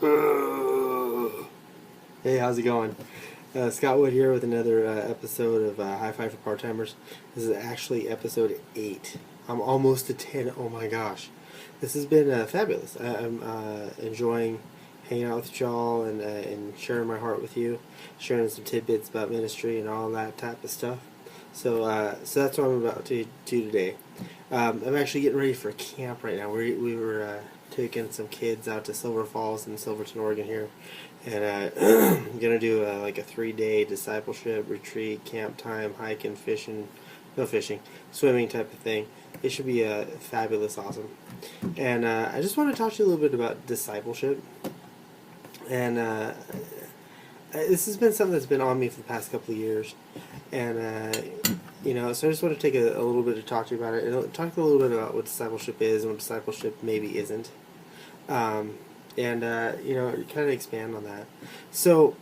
Hey, how's it going? Scott Wood here with another episode of High Five for Part-Timers. This is actually episode 8. I'm almost to 10. Oh my gosh. This has been fabulous. I'm enjoying hanging out with y'all and sharing my heart with you, sharing some tidbits about ministry and all that type of stuff. So that's what I'm about to do today. I'm actually getting ready for camp right now. We were taking some kids out to Silver Falls in Silverton, Oregon here, and I'm gonna do like a 3-day discipleship retreat, camp time, hiking, fishing, no fishing, swimming type of thing. It should be fabulous, awesome. And I just want to talk to you a little bit about discipleship. And this has been something that's been on me for the past couple of years, and so I just want to take a little bit to talk to you about it, and talk a little bit about what discipleship is and what discipleship maybe isn't, and kind of expand on that. So,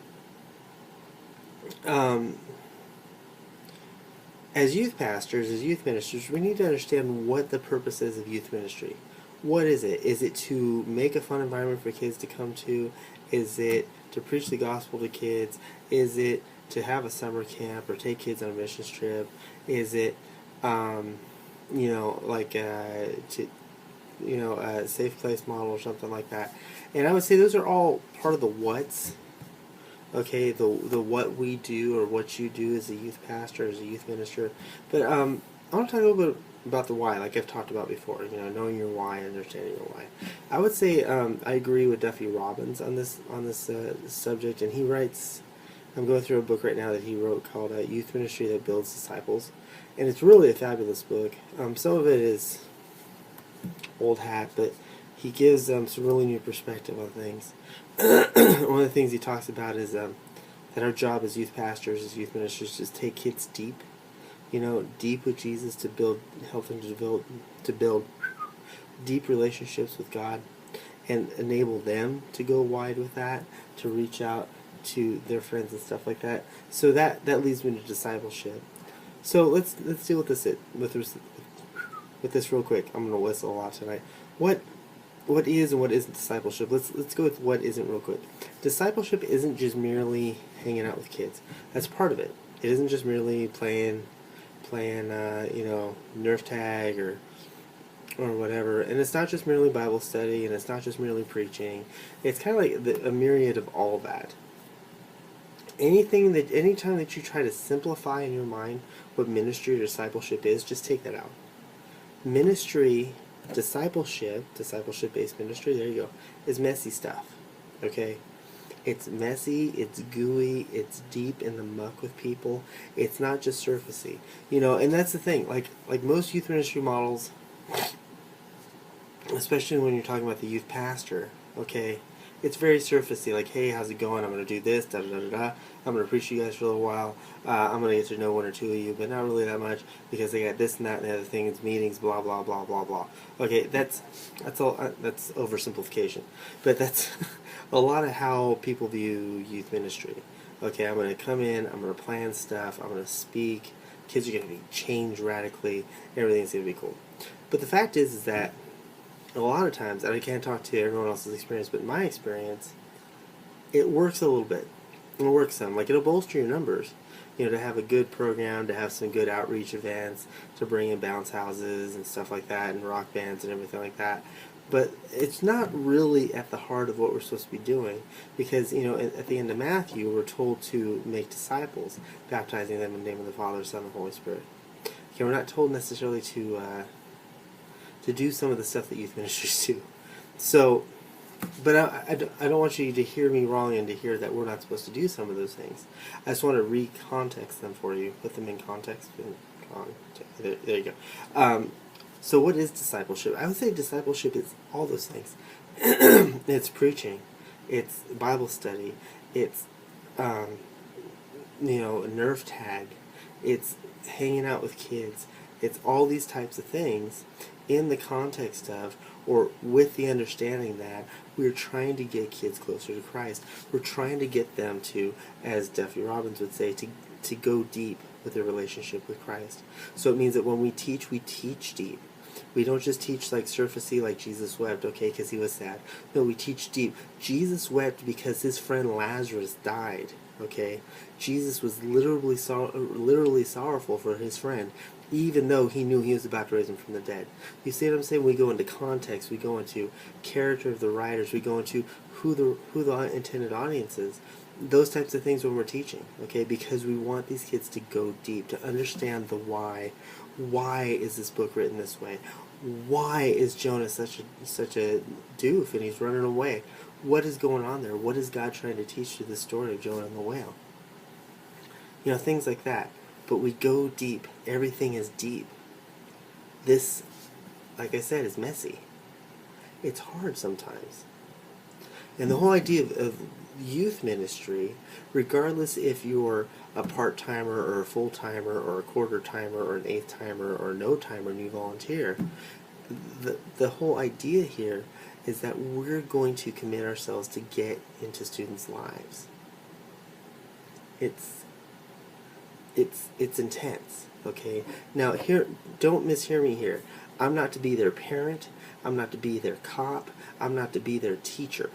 as youth pastors, as youth ministers, we need to understand what the purpose is of youth ministry. What is it? Is it to make a fun environment for kids to come to? Is it to preach the gospel to kids? Is it to have a summer camp or take kids on a missions trip? Is it, a safe place model or something like that? And I would say those are all part of the what's. Okay, the what we do or what you do as a youth pastor, as a youth minister. But I want to talk a little bit about the why, like I've talked about before. Knowing your why, understanding your why. I would say I agree with Duffy Robbins on this subject, and he writes. I'm going through a book right now that he wrote called Youth Ministry That Builds Disciples, and it's really a fabulous book. Some of it is old hat, but he gives some really new perspective on things. One of the things he talks about is that our job as youth pastors, as youth ministers, is to take kids deep, deep with Jesus, to help them to build deep relationships with God, and enable them to go wide with that, to reach out to their friends and stuff like that. So that leads me to discipleship. So let's deal with this with this real quick. I'm gonna whistle a lot tonight. What is and what isn't discipleship? Let's go with what isn't real quick. Discipleship isn't just merely hanging out with kids. That's part of it. It isn't just merely playing Nerf tag or whatever. And it's not just merely Bible study, and it's not just merely preaching. It's kind of like a myriad of all that. Anytime that you try to simplify in your mind what ministry or discipleship is, just take that out. Ministry, discipleship-based ministry, there you go, is messy stuff, okay? It's messy, it's gooey, it's deep in the muck with people. It's not just surfacey, and that's the thing. Like most youth ministry models, especially when you're talking about the youth pastor, okay, it's very surfacey, like, hey, how's it going? I'm going to do this, da-da-da-da-da. I'm going to preach to you guys for a little while. I'm going to get to know one or two of you, but not really that much, because they got this and that and the other thing. It's meetings, blah, blah, blah, blah, blah. Okay, that's all. That's oversimplification. But that's a lot of how people view youth ministry. Okay, I'm going to come in, I'm going to plan stuff, I'm going to speak. Kids are going to be changed radically. Everything's going to be cool. But the fact is that a lot of times, and I can't talk to everyone else's experience, but in my experience, it works a little bit. It works some. Like, it'll bolster your numbers, to have a good program, to have some good outreach events, to bring in bounce houses and stuff like that, and rock bands and everything like that. But it's not really at the heart of what we're supposed to be doing, because, at the end of Matthew, we're told to make disciples, baptizing them in the name of the Father, Son, and Holy Spirit. Okay, we're not told necessarily to do some of the stuff that youth ministers do. So, but I don't want you to hear me wrong and to hear that we're not supposed to do some of those things. I just want to re-context them for you, put them in context. There you go. So what is discipleship? I would say discipleship is all those things. It's preaching. It's Bible study. It's, Nerf tag. It's hanging out with kids. It's all these types of things in the context of, or with the understanding that we're trying to get kids closer to Christ. We're trying to get them to, as Duffy Robbins would say, to go deep with their relationship with Christ. So it means that when we teach deep. We don't just teach like surfacey, like Jesus wept, okay, because he was sad. No, we teach deep. Jesus wept because his friend Lazarus died, okay? Jesus was literally sorrowful for his friend, even though he knew he was about to raise him from the dead. You see what I'm saying? We go into context, we go into character of the writers, we go into who the intended audience is. Those types of things when we're teaching, okay? Because we want these kids to go deep, to understand the why. Why is this book written this way? Why is Jonah such a doof and he's running away? What is going on there? What is God trying to teach through the story of Jonah and the whale? You know, things like that. But we go deep. Everything is deep. This, like I said, is messy. It's hard sometimes. And the whole idea of youth ministry, regardless if you're a part-timer or a full-timer or a quarter-timer or an eighth-timer or a no-timer and you volunteer, the whole idea here is that we're going to commit ourselves to get into students' lives. It's intense, okay? Now, here, don't mishear me here. I'm not to be their parent. I'm not to be their cop. I'm not to be their teacher.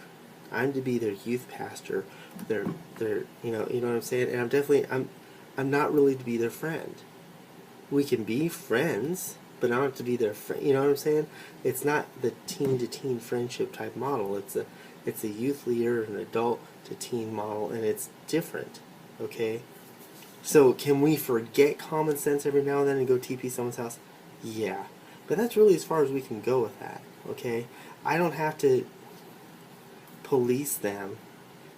I'm to be their youth pastor. Their you know what I'm saying? And I'm not really to be their friend. We can be friends, but I'm not to be their friend. You know what I'm saying? It's not the teen to teen friendship type model. It's a youth leader, an adult to teen model, and it's different. Okay? So can we forget common sense every now and then and go TP someone's house? Yeah. But that's really as far as we can go with that. Okay? I don't have to police them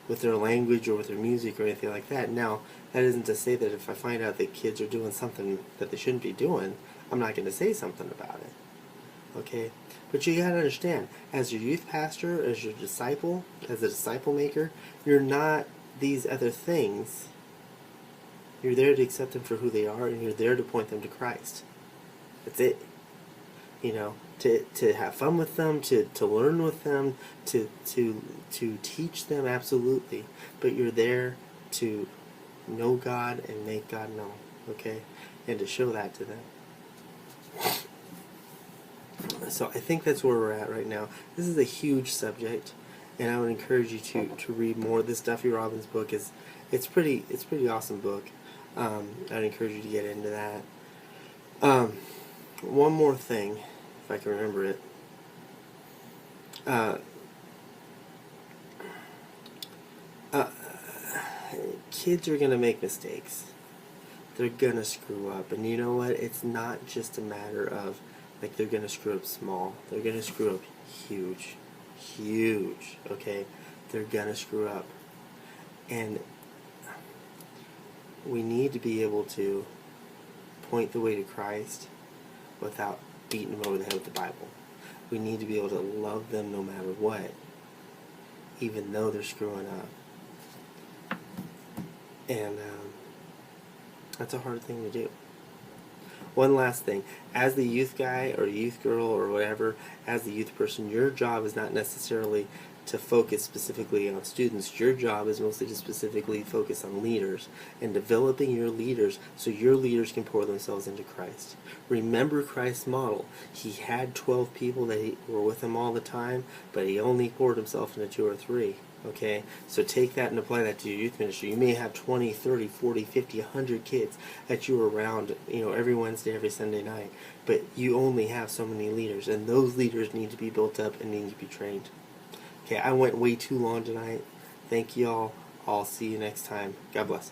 with their language or with their music or anything like that. Now, that isn't to say that if I find out that kids are doing something that they shouldn't be doing, I'm not going to say something about it. Okay? But you got to understand, as your youth pastor, as your disciple, as a disciple maker, you're not these other things. You're there to accept them for who they are, and you're there to point them to Christ. That's it. You know, to have fun with them, to learn with them, to teach them, absolutely. But you're there to know God and make God known, okay? And to show that to them. So I think that's where we're at right now. This is a huge subject, and I would encourage you to read more. This Duffy Robbins book it's pretty awesome book. I'd encourage you to get into that. One more thing, if I can remember it. Kids are going to make mistakes. They're going to screw up. And you know what? It's not just a matter of, like, they're going to screw up small. They're going to screw up huge. Huge. Okay? They're going to screw up. And we need to be able to point the way to Christ without beating them over the head with the Bible. We need to be able to love them no matter what, even though they're screwing up. And that's a hard thing to do. One last thing. As the youth guy or youth girl or whatever, as the youth person, your job is not necessarily to focus specifically on students. Your job is mostly to specifically focus on leaders and developing your leaders so your leaders can pour themselves into Christ. Remember Christ's model. He had 12 people that were with him all the time, but he only poured himself into 2 or 3. Okay? So take that and apply that to your youth ministry. You may have 20, 30, 40, 50, 100 kids that you are around, every Wednesday, every Sunday night, but you only have so many leaders, and those leaders need to be built up and need to be trained. Okay, I went way too long tonight. Thank you all. I'll see you next time. God bless.